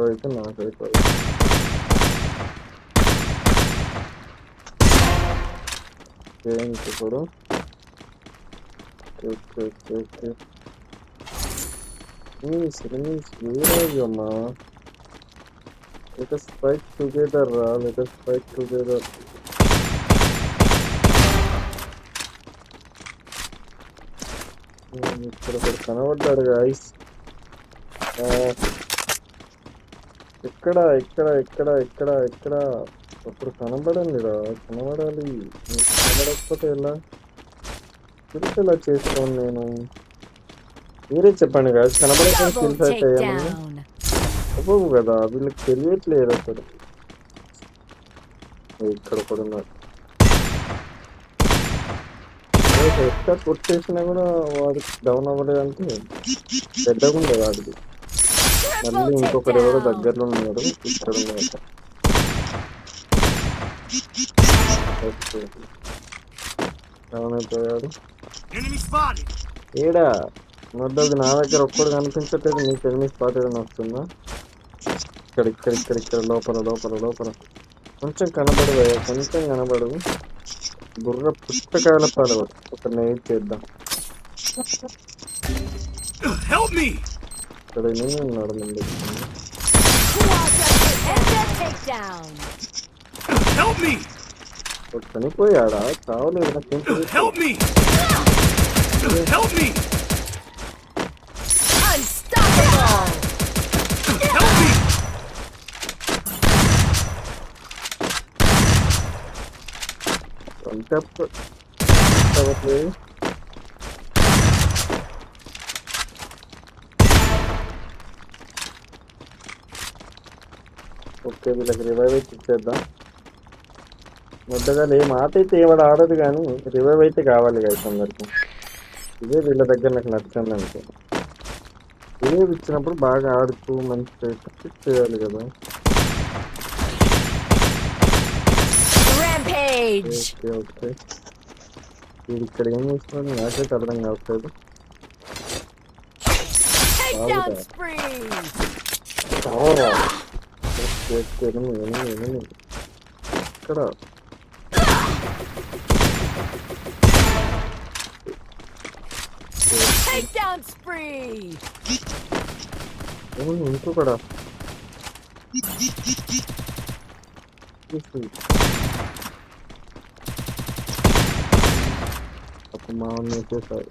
అయితే నాకైతే ఇప్పుడు అమ్మా let us fight together రా let us fight together ఇక్కడ ఒకడు కనబడ్డాడు గాయస్ ఇక్కడ ఇక్కడ ఇక్కడ ఇక్కడ ఇక్కడ అప్పుడు కనబడండిరా కనబడాలి కనబడకపోతే ఎలా తిరిగి ఎలా చేసుకోను నేను మీరే చెప్పండి గాయస్ కనబడకుండా స్కిల్స్ అయితే ఏమన్నా అవ్వవు కదా వీళ్ళకి తెలియట్లేదు అసలు ఇక్కడ కూడా ఉన్నారు ఎక్కడ కొట్టేసినా కూడా వాడికి డౌన్ అవ్వలేదు అంటే పెద్దగా ఉండదు వాడికి మళ్ళీ ఇంకొకరు ఎవరో దగ్గరలో ఉన్నారు ఇక్కడ ఉన్నారు డౌన్ అయిపోయాడు ఏడా మొదటి నా దగ్గర ఒక్కడు కనిపించట్లేదు నీకు ఎనిమిది స్పాట్ ఏదైనా వస్తుందా ఇక్కడ ఇక్కడ ఇక్కడ ఇక్కడ లోపల లోపల లోపల కొంచెం కనబడు కొంచెం కనబడు బుర్ర పుస్తకాల పాలవ ఒక నైట్ చేద్దాం ఇక్కడ నేను ఉన్నాడు ముందు చనిపోయాడా చావలేదు ఓకే వీళ్ళకి రివైవ్ అయితే ఇచ్చేద్దాం ముద్దగా ఏ మాట అయితే ఏవాడు ఆడదు కానీ రివైవ్ అయితే కావాలి కదా అందరికి ఇదే వీళ్ళ దగ్గర నాకు నచ్చింది అనుకో రివైవ్ ఇచ్చినప్పుడు బాగా ఆడుతూ మంచి చేయాలి కదా ఓకే ఓకే వీడు ఇక్కడ ఏం చేస్తున్నాడు నాకైతే అర్థం కావట్లేదు ఇక్కడ ఇంకొకడా అప్పుడు మా చేశారు